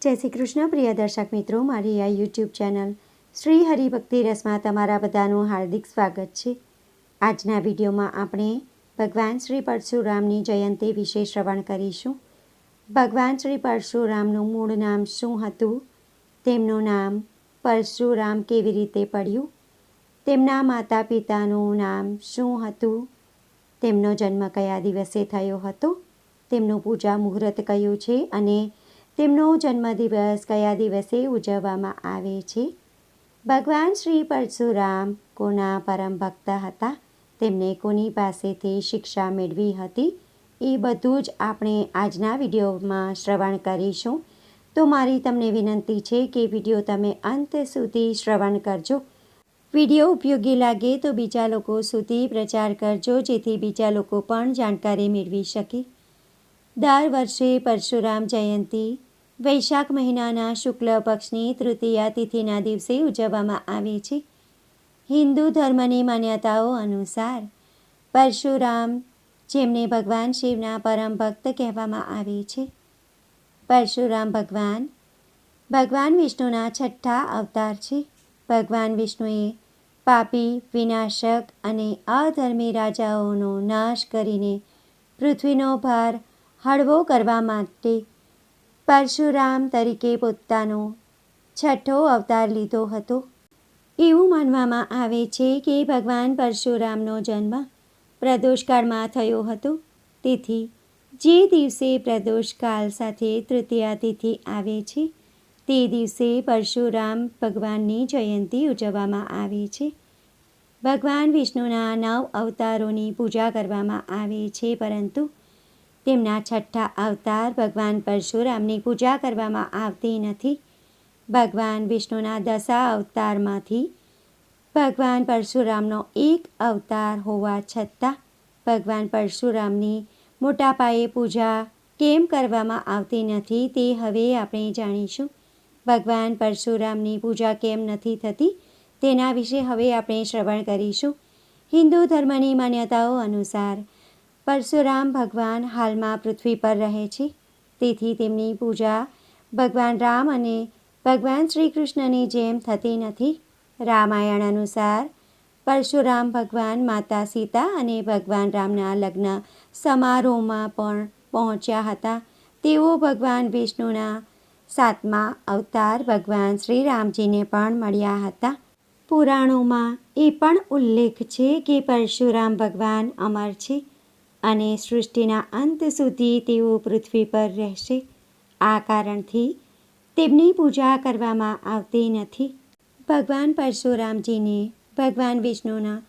જય શ્રી કૃષ્ણ પ્રિય દર્શક મિત્રો, મારી આ યુટ્યુબ ચેનલ શ્રી હરિભક્તિ રસમાં તમારા બધાનું હાર્દિક સ્વાગત છે. આજના વિડીયોમાં આપણે ભગવાન શ્રી પરશુરામની જયંતિ વિશે શ્રવણ કરીશું. ભગવાન શ્રી પરશુરામનું મૂળ નામ શું હતું? તેમનું નામ પરશુરામ કેવી રીતે પડ્યું? તેમના માતા પિતાનું નામ શું હતું? તેમનો જન્મ કયા દિવસે થયો હતો? તેમનું પૂજા મુહૂર્ત કયું છે અને તેમનો જન્મદિવસ કયા દિવસે ઉજવવામાં આવે છે? ભગવાન શ્રી પરશુરામ કોના પરમ ભક્ત હતા? તેમને કોની પાસેથી શિક્ષા મેળવી હતી? એ બધું જ આપણે આજના વિડીયોમાં શ્રવણ કરીશું. તો મારી તમને વિનંતી છે કે વિડીયો તમે અંત સુધી શ્રવણ કરજો. વિડીયો ઉપયોગી લાગે તો બીજા લોકો સુધી પ્રચાર કરજો, જેથી બીજા લોકો પણ જાણકારી મેળવી શકે. દર વર્ષે પરશુરામ જયંતિ વૈશાખ મહિનાના શુક્લ પક્ષની તૃતીયા તિથિના દિવસે ઉજવવામાં આવે છે. હિન્દુ ધર્મની માન્યતાઓ અનુસાર પરશુરામ, જેમને ભગવાન શિવના પરમ ભક્ત કહેવામાં આવે છે, પરશુરામ ભગવાન વિષ્ણુના છઠ્ઠા અવતાર છે. ભગવાન વિષ્ણુએ પાપી, વિનાશક અને અધર્મી રાજાઓનો નાશ કરીને પૃથ્વીનો ભાર હળવો કરવા માટે પરશુરામ તરીકે પોતાનો છઠ્ઠો અવતાર લીધો હતો. એવું માનવામાં આવે છે કે ભગવાન પરશુરામનો જન્મ પ્રદોષકાળમાં થયો હતો. તેથી જે દિવસે પ્રદોષકાળ સાથે તૃતીયા તિથિ આવે છે, તે દિવસે પરશુરામ ભગવાનની જયંતિ ઉજવવામાં આવે છે. ભગવાન વિષ્ણુના 9 અવતારોની પૂજા કરવામાં આવે છે, પરંતુ તેમના છઠ્ઠા અવતાર ભગવાન પરશુરામની પૂજા કરવામાં આવતી નથી. ભગવાન વિષ્ણુના 10 અવતારમાંથી ભગવાન પરશુરામનો એક અવતાર હોવા છતાં ભગવાન પરશુરામની મોટા પાયે પૂજા કેમ કરવામાં આવતી નથી, તે હવે આપણે જાણીશું. ભગવાન પરશુરામની પૂજા કેમ નથી થતી, તેના વિશે હવે આપણે શ્રવણ કરીશું. હિન્દુ ધર્મની માન્યતાઓ અનુસાર પરશુરામ ભગવાન હાલમાં પૃથ્વી પર રહે છે. તેથી તેમની પૂજા ભગવાન રામ અને ભગવાન શ્રી કૃષ્ણની જેમ થતી નથી. રામાયણ અનુસાર પરશુરામ ભગવાન માતા સીતા અને ભગવાન રામના લગ્ન સમારોહમાં પણ પહોંચ્યા હતા. તેઓ ભગવાન વિષ્ણુના 7મા અવતાર ભગવાન શ્રી રામજીને પણ મળ્યા હતા. પુરાણોમાં એ પણ ઉલ્લેખ છે કે પરશુરામ ભગવાન અમર છે અને સૃષ્ટિના અંત સુધી તેઓ પૃથ્વી પર રહેશે. આ કારણથી તેમની પૂજા કરવામાં આવતી નથી. ભગવાન પરશુરામજીને ભગવાન વિષ્ણુના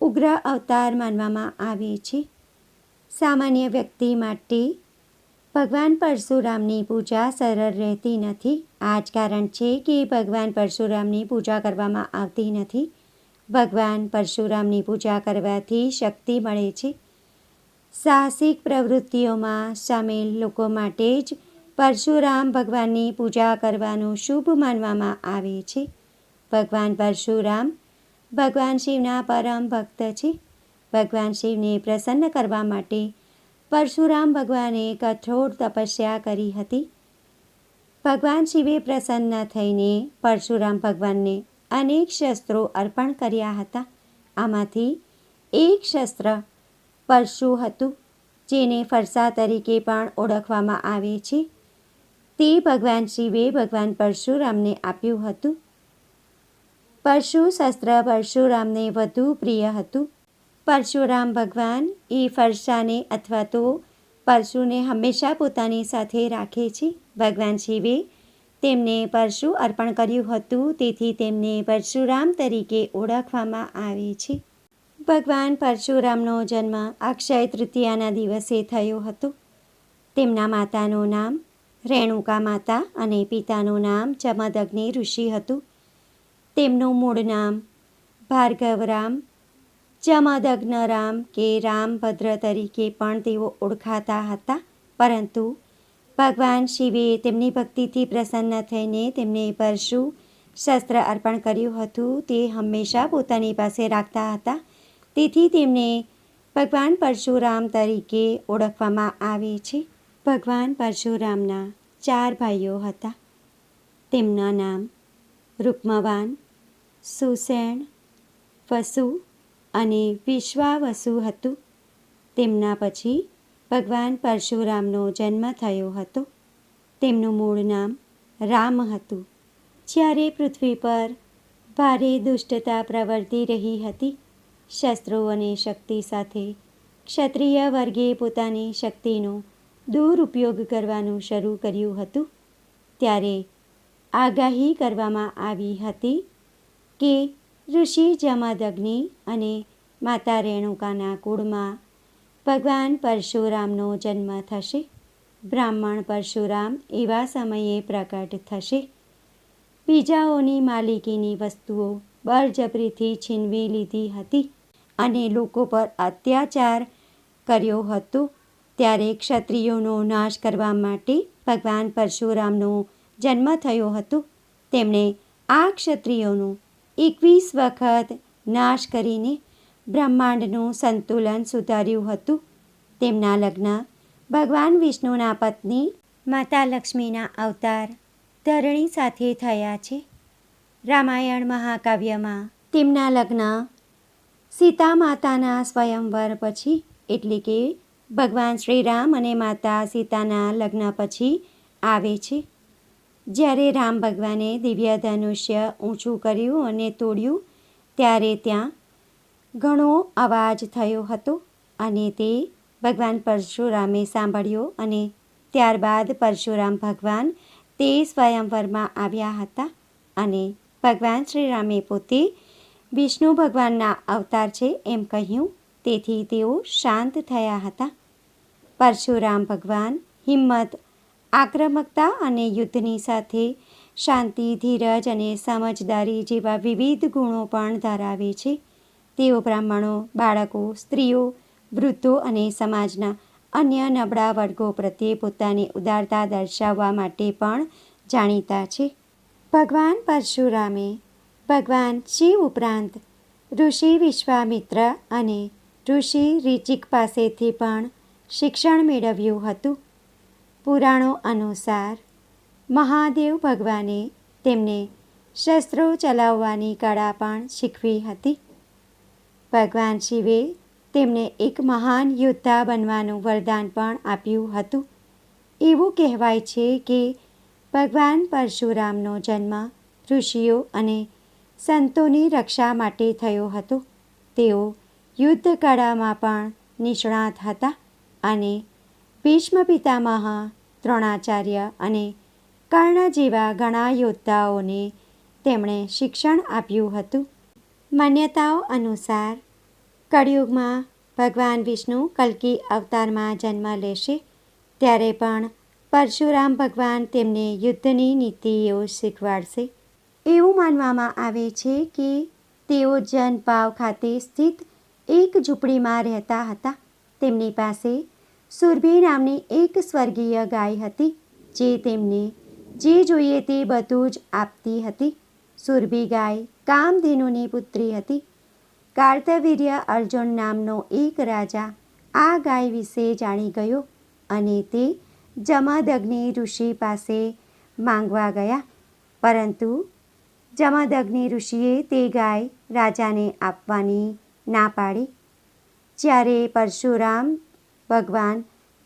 ઉગ્ર અવતાર માનવામાં આવે છે. સામાન્ય વ્યક્તિ માટે ભગવાન પરશુરામની પૂજા સરળ રહેતી નથી. આ જ કારણ છે કે ભગવાન પરશુરામની પૂજા કરવામાં આવતી નથી. ભગવાન પરશુરામની પૂજા કરવાથી શક્તિ મળે છે. સાહસિક પ્રવૃત્તિઓમાં સામેલ લોકો માટે જ પરશુરામ ભગવાનની પૂજા કરવાનું શુભ માનવામાં આવે છે. ભગવાન પરશુરામ ભગવાન શિવના પરમ ભક્ત છે. ભગવાન શિવને પ્રસન્ન કરવા માટે પરશુરામ ભગવાને કઠોર તપસ્યા કરી હતી. ભગવાન શિવે પ્રસન્ન થઈને પરશુરામ ભગવાનને અનેક શસ્ત્રો અર્પણ કર્યા હતા. આમાંથી એક શસ્ત્ર પરશુ હતું, જેને ફરસા તરીકે પણ ઓળખવામાં આવે છે. તે ભગવાન શિવે ભગવાન પરશુરામને આપ્યું હતું. પરશુ શસ્ત્ર પરશુરામને વધુ પ્રિય હતું. પરશુરામ ભગવાન એ ફરસાને અથવા તો પરશુને હંમેશા પોતાની સાથે રાખે છે. ભગવાન શિવે તેમને પરશુ અર્પણ કર્યું હતું, તેથી તેમને પરશુરામ તરીકે ઓળખવામાં આવે છે. ભગવાન પરશુરામનો જન્મ અક્ષય તૃતીયાના દિવસે થયો હતો. તેમના માતાનું નામ રેણુકા માતા અને પિતાનું નામ જમદગ્નિ ઋષિ હતું. તેમનું મૂળ નામ ભાર્ગવરામ, જમદગ્નરામ કે રામભદ્ર તરીકે પણ તેઓ ઓળખાતા હતા. પરંતુ ભગવાન શિવે તેમની ભક્તિથી પ્રસન્ન થઈને તેમને પરશુ શસ્ત્ર અર્પણ કર્યું હતું. તે હંમેશા પોતાની પાસે રાખતા હતા. તેથી તેમને ભગવાન પરશુરામ તરીકે ઓળખવામાં આવે છે. ભગવાન પરશુરામના 4 ભાઈઓ હતા. તેમના નામ રૂક્મવાન, સુષેણ, વસુ અને વિશ્વાવસુ હતું. તેમના પછી ભગવાન પરશુરામનો જન્મ થયો હતો. તેમનું મૂળ નામ રામ હતું. જ્યારે પૃથ્વી પર ભારે દુષ્ટતા પ્રવર્તી રહી હતી, શસ્ત્રો અને શક્તિ સાથે ક્ષત્રિય વર્ગે પોતાની શક્તિનો દુરુપયોગ કરવાનું શરૂ કર્યું હતું, ત્યારે આગાહી કરવામાં આવી હતી કે ઋષિ જમદગ્નિ અને માતા રેણુકાના કુળમાં ભગવાન પરશુરામનો જન્મ થશે. બ્રાહ્મણ પરશુરામ એવા સમયે પ્રકટ થશે. બીજાઓની માલિકીની વસ્તુઓ બળજબરીથી છીનવી લીધી હતી અને લોકો પર અત્યાચાર કર્યો હતો. ત્યારે ક્ષત્રિયોનો નાશ કરવા માટે ભગવાન પરશુરામનો જન્મ થયો હતો. તેમણે આ ક્ષત્રિયોનો 21 વખત નાશ કરીને બ્રહ્માંડનું સંતુલન સુધાર્યું હતું. તેમના લગ્ન ભગવાન વિષ્ણુના પત્ની માતા લક્ષ્મીના અવતાર ધરણી સાથે થયા છે. રામાયણ મહાકાવ્યમાં તેમના લગ્ન સીતા માતાના સ્વયંવર પછી, એટલે કે ભગવાન શ્રીરામ અને માતા સીતાના લગ્ન પછી આવે છે. જ્યારે રામ ભગવાને દિવ્ય ધનુષ્ય ઊંચું કર્યું અને તોડ્યું, ત્યારે ત્યાં ઘણો અવાજ થયો હતો અને તે ભગવાન પરશુરામે સાંભળ્યો અને ત્યારબાદ પરશુરામ ભગવાન તે સ્વયંવરમાં આવ્યા હતા અને ભગવાન શ્રીરામે પોતે વિષ્ણુ ભગવાનના અવતાર છે એમ કહ્યું. તેથી તેઓ શાંત થયા હતા. પરશુરામ ભગવાન હિંમત, આક્રમકતા અને યુદ્ધની સાથે શાંતિ, ધીરજ અને સમજદારી જેવા વિવિધ ગુણો પણ ધરાવે છે. તેઓ બ્રાહ્મણો, બાળકો, સ્ત્રીઓ, વૃદ્ધો અને સમાજના અન્ય નબળા વર્ગો પ્રત્યે પોતાની ઉદારતા દર્શાવવા માટે પણ જાણીતા છે. ભગવાન પરશુરામે ભગવાન શિવ ઉપરાંત ઋષિ વિશ્વામિત્ર અને ઋષિ ઋચિક પાસેથી પણ શિક્ષણ મેળવ્યું હતું. પુરાણો અનુસાર મહાદેવ ભગવાને તેમને શસ્ત્રો ચલાવવાની કળા પણ શીખવી હતી. ભગવાન શિવે તેમને એક મહાન યોદ્ધા બનવાનું વરદાન પણ આપ્યું હતું. એવું કહેવાય છે કે ભગવાન પરશુરામનો જન્મ ઋષિઓ અને સંતોની રક્ષા માટે થયો હતો. તેઓ યુદ્ધ કળામાં પણ નિષ્ણાત હતા અને ભીષ્મ પિતામહ, દ્રોણાચાર્ય અને કર્ણ જેવા ઘણા યોદ્ધાઓને તેમણે શિક્ષણ આપ્યું હતું. માન્યતાઓ અનુસાર કળિયુગમાં ભગવાન વિષ્ણુ કલ્કી અવતારમાં જન્મ લેશે, ત્યારે પણ પરશુરામ ભગવાન તેમને યુદ્ધની નીતિઓ શીખવાડશે. એવું માનવામાં આવે છે કે તેઓ જનપાવ ખાતે સ્થિત એક ઝૂંપડીમાં રહેતા હતા. તેમની પાસે સુરભી નામની એક સ્વર્ગીય ગાય હતી, જે તેમને જે જોઈએ તે બધું જ આપતી હતી. સુરભી ગાય કામધેનુની પુત્રી હતી. કાર્તવીર્ય અર્જુન નામનો એક રાજા આ ગાય વિશે જાણી ગયો અને તે જમદગ્નિ ઋષિ પાસે માંગવા ગયા, પરંતુ જમદગ્નિ ઋષિએ તે ગાય રાજાને આપવાની ના પાડી. જ્યારે પરશુરામ ભગવાન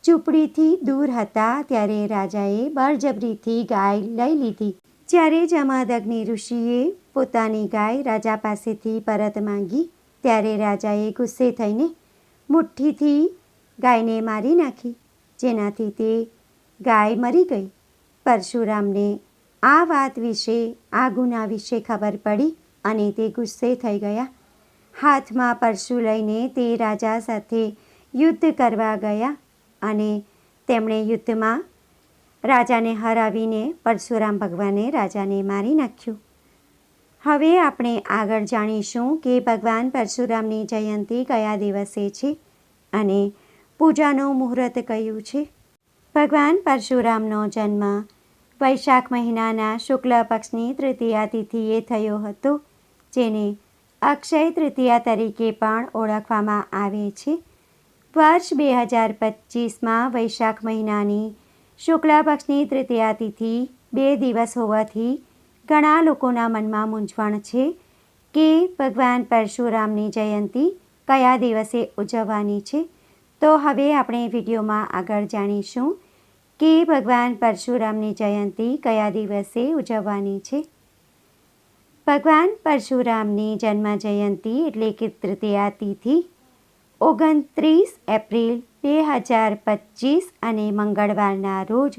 ઝૂંપડીથી દૂર હતા, ત્યારે રાજાએ બળજબરીથી ગાય લઈ લીધી. જ્યારે જમદગ્નિ ઋષિએ પોતાની ગાય રાજા પાસેથી પરત માંગી, ત્યારે રાજાએ ગુસ્સે થઈને મુઠ્ઠીથી ગાયને મારી નાખી, જેનાથી તે ગાય મરી ગઈ. પરશુરામને આ વાત વિશે, આ ગુના વિશે ખબર પડી અને તે ગુસ્સે થઈ ગયા. હાથમાં પરશુ લઈને તે રાજા સાથે યુદ્ધ કરવા ગયા અને તેમણે યુદ્ધમાં રાજાને હરાવીને પરશુરામ ભગવાને રાજાને મારી નાખ્યું. હવે આપણે આગળ જાણીશું કે ભગવાન પરશુરામની જયંતી કયા દિવસે છે અને પૂજાનું મુહૂર્ત કયું છે. ભગવાન પરશુરામનો જન્મ વૈશાખ મહિનાના શુક્લ પક્ષની તૃતીયા તિથિએ થયો હતો, જેને અક્ષય તૃતીયા તરીકે પણ ઓળખવામાં આવે છે. વર્ષ 2025માં વૈશાખ મહિનાની શુક્લ પક્ષની તૃતીયા તિથિ 2 દિવસ હોવાથી ઘણા લોકોના મનમાં મૂંઝવણ છે કે ભગવાન પરશુરામની જયંતિ કયા દિવસે ઉજવવાની છે. તો હવે આપણે વિડીયોમાં આગળ જાણીશું કે ભગવાન પરશુરામની જયંતિ કયા દિવસે ઉજવવાની છે. ભગવાન પરશુરામની જન્મ જયંતિ એટલે કે તૃતીયા તિથિ 29 એપ્રિલ 2025 અને મંગળવારના રોજ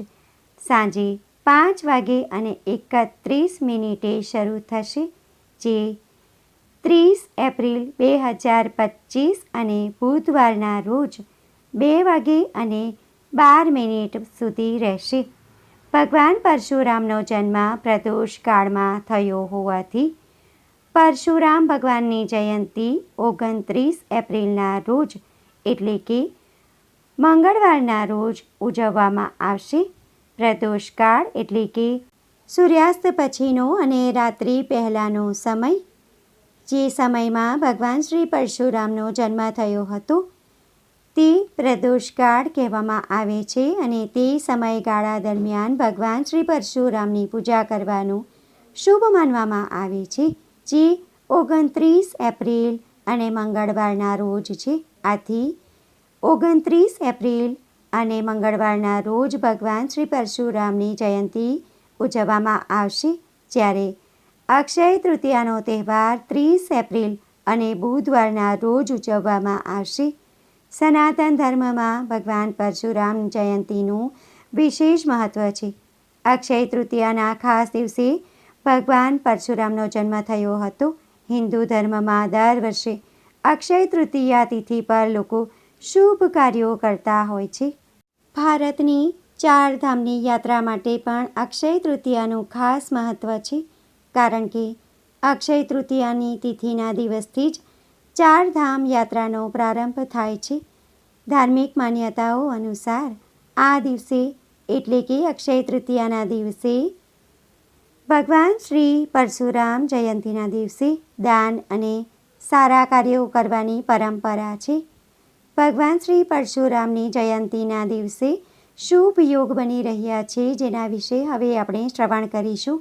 સાંજે 5:31 શરૂ થશે, જે 30 એપ્રિલ 2025 અને બુધવારના રોજ 2:12 સુધી રહેશે. ભગવાન પરશુરામનો જન્મ પ્રદોષ કાળમાં થયો હોવાથી પરશુરામ ભગવાનની જયંતિ 29 એપ્રિલના રોજ એટલે કે મંગળવારના રોજ ઉજવવામાં આવશે. પ્રદોષકાળ એટલે કે સૂર્યાસ્ત પછીનો અને રાત્રિ પહેલાંનો સમય, જે સમયમાં ભગવાન શ્રી પરશુરામનો જન્મ થયો હતો તે પ્રદોષકાળ કહેવામાં આવે છે અને તે સમયગાળા દરમિયાન ભગવાન શ્રી પરશુરામની પૂજા કરવાનું શુભ માનવામાં આવે છે, જે 29 એપ્રિલ અને મંગળવારના રોજ છે. આથી 29 એપ્રિલ અને મંગળવારના રોજ ભગવાન શ્રી પરશુરામની જયંતિ ઉજવવામાં આવશે, જ્યારે અક્ષય તૃતીયાનો તહેવાર 30 એપ્રિલ અને બુધવારના રોજ ઉજવવામાં આવશે. સનાતન ધર્મમાં ભગવાન પરશુરામ જયંતિનું વિશેષ મહત્ત્વ છે. અક્ષય તૃતીયાના ખાસ દિવસે ભગવાન પરશુરામનો જન્મ થયો હતો. હિન્દુ ધર્મમાં દર વર્ષે અક્ષય તૃતીયા તિથિ પર લોકો શુભ કાર્યો કરતા હોય છે. ભારતની 4 ધામની યાત્રા માટે પણ અક્ષય તૃતીયાનું ખાસ મહત્ત્વ છે, કારણ કે અક્ષય તૃતીયાની તિથિના દિવસથી જ 4 ધામ યાત્રાનો પ્રારંભ થાય છે. ધાર્મિક માન્યતાઓ અનુસાર આ દિવસે એટલે કે અક્ષય તૃતીયાના દિવસે ભગવાન શ્રી પરશુરામ જયંતિના દિવસે દાન અને સારા કાર્યો કરવાની પરંપરા છે. ભગવાન શ્રી પરશુરામની જયંતિના દિવસે શુભ યોગ બની રહ્યા છે, જેના વિશે હવે આપણે શ્રવણ કરીશું.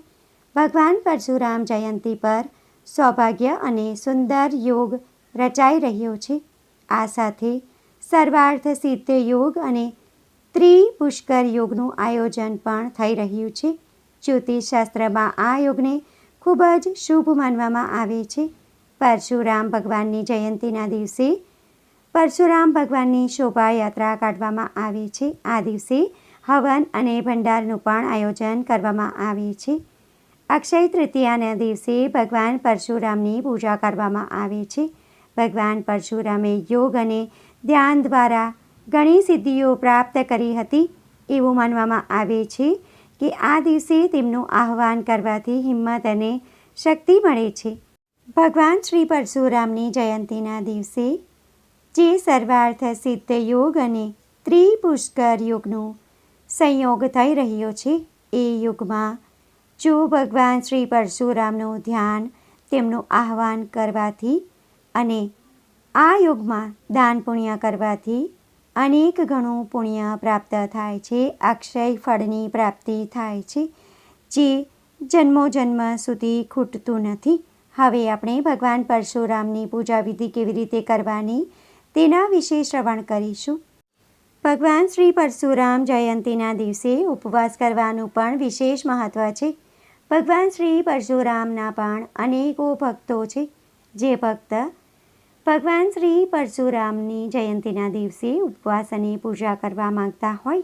ભગવાન પરશુરામ જયંતિ પર સૌભાગ્ય અને સુંદર યોગ રચાઈ રહ્યો છે. આ સાથે સર્વાર્થ સિદ્ધ યોગ અને ત્રિપુષ્કર યોગનું આયોજન પણ થઈ રહ્યું છે. જ્યોતિષશાસ્ત્રમાં આ યોગને ખૂબ જ શુભ માનવામાં આવે છે. પરશુરામ ભગવાનની જયંતિના દિવસે પરશુરામ ભગવાનની શોભાયાત્રા કાઢવામાં આવે છે. આ દિવસે હવન અને ભંડારનું પણ આયોજન કરવામાં આવે છે. અક્ષય તૃતીયાના દિવસે ભગવાન પરશુરામની પૂજા કરવામાં આવે છે. ભગવાન પરશુરામે યોગ અને ધ્યાન દ્વારા ઘણી સિદ્ધિઓ પ્રાપ્ત કરી હતી. એવું માનવામાં આવે છે કે આ દિવસે તેમનું આહ્વાન કરવાથી હિંમત અને શક્તિ મળે છે. ભગવાન શ્રી પરશુરામની જયંતિના દિવસે જે સર્વાર્થ સિદ્ધ યોગ અને ત્રિપુષ્કર યોગનો સંયોગ થઈ રહ્યો છે, એ યોગમાં જો ભગવાન શ્રી પરશુરામનું ધ્યાન, તેમનું આહ્વાન કરવાથી અને આ યોગમાં દાન પુણ્ય કરવાથી અનેક ગણું પુણ્ય પ્રાપ્ત થાય છે. અક્ષય ફળની પ્રાપ્તિ થાય છે, જે જન્મોજન્મ સુધી ખૂટતું નથી. હવે આપણે ભગવાન પરશુરામની પૂજા વિધિ કેવી રીતે કરવાની તેના વિશે શ્રવણ કરીશું. ભગવાન શ્રી પરશુરામ જયંતિના દિવસે ઉપવાસ કરવાનું પણ વિશેષ મહત્ત્વ છે. ભગવાન શ્રી પરશુરામના પણ અનેકો ભક્તો છે. જે ભક્ત ભગવાન શ્રી પરશુરામની જયંતિના દિવસે ઉપવાસ અને પૂજા કરવા માંગતા હોય,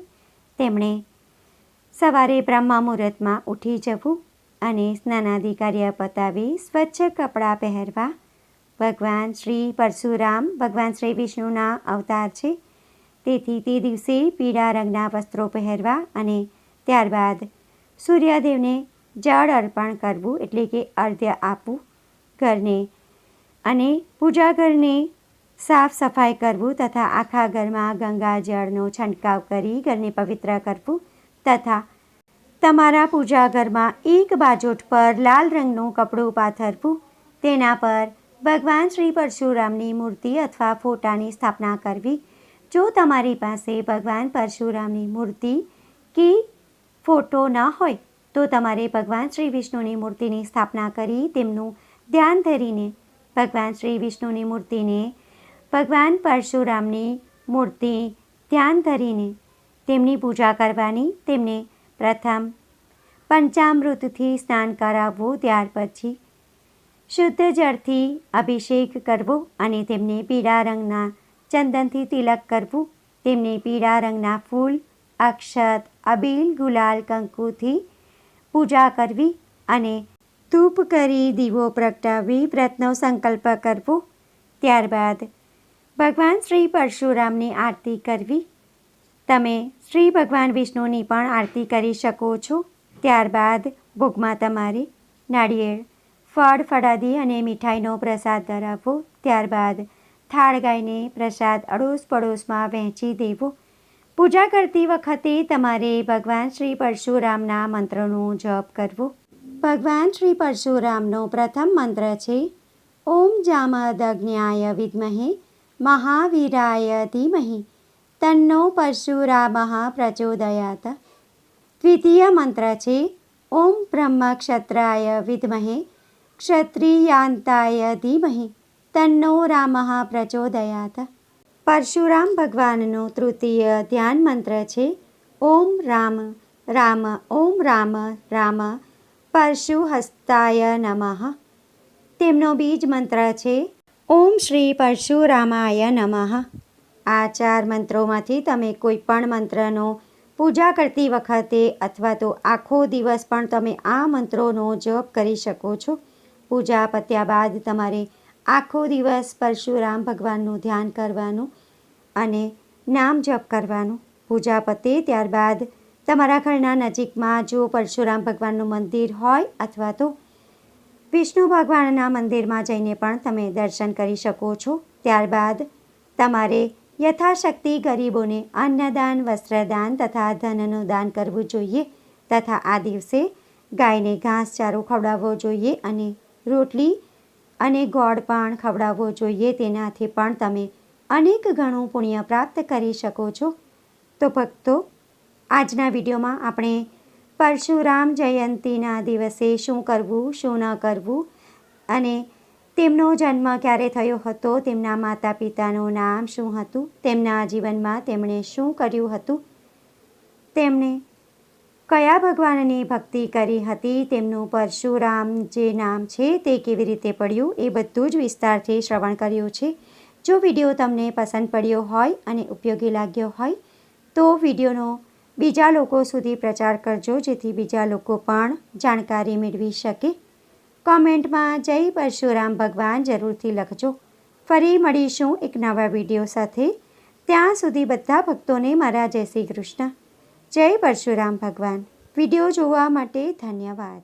તેમણે સવારે બ્રહ્મ મુહૂર્તમાં ઉઠી જવું અને સ્નાનાદિ કાર્ય પતાવી સ્વચ્છ કપડાં પહેરવા. ભગવાન શ્રી પરશુરામ ભગવાન શ્રી વિષ્ણુના અવતાર છે, તેથી તે દિવસે પીળા રંગના વસ્ત્રો પહેરવા અને ત્યારબાદ સૂર્યદેવને જળ અર્પણ કરવું એટલે કે અર્ઘ્ય આપવું. ઘરને અને પૂજા ઘરને સાફ સફાઈ કરવું તથા આખા ઘરમાં ગંગા જળનો છંટકાવ કરી ઘરને પવિત્ર કરવું તથા તમારા પૂજા ઘરમાં એક બાજોટ પર લાલ રંગનું કપડું પાથરવું. તેના પર ભગવાન શ્રી પરશુરામની મૂર્તિ અથવા ફોટાની સ્થાપના કરવી. જો તમારી પાસે ભગવાન પરશુરામની મૂર્તિ કે ફોટો ન હોય તો તમારે ભગવાન શ્રી વિષ્ણુની મૂર્તિની સ્થાપના કરી તેમનું ધ્યાન ધરીને ભગવાન શ્રી વિષ્ણુની મૂર્તિને ભગવાન પરશુરામની મૂર્તિ ધ્યાન ધરીને તેમની પૂજા કરવાની. તેમને પ્રથમ પંચામૃતથી સ્નાન કરાવવું, ત્યાર પછી શુદ્ધ જળથી અભિષેક કરવો અને તેમને પીળા રંગના ચંદનથી તિલક કરવું. તેમને પીળા રંગના ફૂલ, અક્ષત, અબીલ, ગુલાલ, કંકુથી પૂજા કરવી અને ધૂપ કરી દીવો પ્રગટાવી વ્રતનો સંકલ્પ કરવો. ત્યારબાદ ભગવાન શ્રી પરશુરામની આરતી કરવી. તમે શ્રી ભગવાન વિષ્ણુની પણ આરતી કરી શકો છો. ત્યારબાદ ભોગમાં તમારે નાળિયેર, ફળ, ફળાદી અને મીઠાઈનો પ્રસાદ ધરાવવો. ત્યારબાદ થાળ ગાઈને પ્રસાદ અડોશ પડોશમાં વહેંચી દેવો. પૂજા કરતી વખતે તમારે ભગવાન શ્રી પરશુરામના મંત્રનો જપ કરવો. ભગવાન શ્રી પરશુરામનો પ્રથમ મંત્ર છે ઓમ જામદગ્ન્યાય વિદ્મહે મહાવીરાય ધીમહિ તન્નો પરશુરામઃ પ્રચોદયાત. દ્વિતીય મંત્ર છે ઓમ બ્રહ્મક્ષત્રાય વિદ્મહે ક્ષત્રિયાંતાય ધીમહિ તન્નો રામઃ પ્રચોદયાત. પરશુરામ ભગવાનનો તૃતીય ધ્યાન મંત્ર છે ઓમ રામ રામ ઓમ રામ રામ પરશુહસ્તાય નમઃ. તેમનો બીજ મંત્ર છે ઓમ શ્રી પરશુરામાય નમઃ. આ 4 મંત્રોમાંથી તમે કોઈ પણ મંત્રનો પૂજા કરતી વખતે અથવા તો આખો દિવસ પણ તમે આ મંત્રોનો જપ કરી શકો છો. પૂજા પત્યા બાદ તમારે આખો દિવસ પરશુરામ ભગવાનનું ધ્યાન કરવાનું અને નામ જપ કરવાનું. પૂજા પતે ત્યારબાદ તમારા ઘરના નજીકમાં જો પરશુરામ ભગવાનનું મંદિર હોય અથવા તો વિષ્ણુ ભગવાનના મંદિરમાં જઈને પણ તમે દર્શન કરી શકો છો. ત્યારબાદ તમારે યથાશક્તિ ગરીબોને અન્નદાન, વસ્ત્રદાન તથા ધનનું દાન કરવું જોઈએ તથા આ દિવસે ગાયને ઘાસચારો ખવડાવવો જોઈએ અને રોટલી અને ગોળ પણ ખવડાવવો જોઈએ. તેનાથી પણ તમે અનેક ગણું પુણ્ય પ્રાપ્ત કરી શકો છો. તો ભક્તો, આજના વિડીયોમાં આપણે પરશુરામ જયંતીના દિવસે શું કરવું, શું ન કરવું અને તેમનો જન્મ ક્યારે થયો હતો, તેમના માતા પિતાનું નામ શું હતું, તેમના જીવનમાં તેમણે શું કર્યું હતું, તેમણે કયા ભગવાનની ભક્તિ કરી હતી, તેમનું પરશુરામ જે નામ છે તે કેવી રીતે પડ્યું, એ બધું જ વિસ્તારથી શ્રવણ કર્યું છે. જો વિડીયો તમને પસંદ પડ્યો હોય અને ઉપયોગી લાગ્યો હોય તો વિડીયોનો બીજા લોકો સુધી પ્રચાર કરજો, જેથી બીજા લોકો પણ જાણકારી મેળવી શકે. કોમેન્ટમાં જય પરશુરામ ભગવાન જરૂરથી લખજો. ફરી મળીશું એક નવા વિડીયો સાથે. ત્યાં સુધી બધા ભક્તોને મારા જય શ્રી કૃષ્ણ. જય પરશુરામ ભગવાન. વિડીયો જોવા માટે ધન્યવાદ.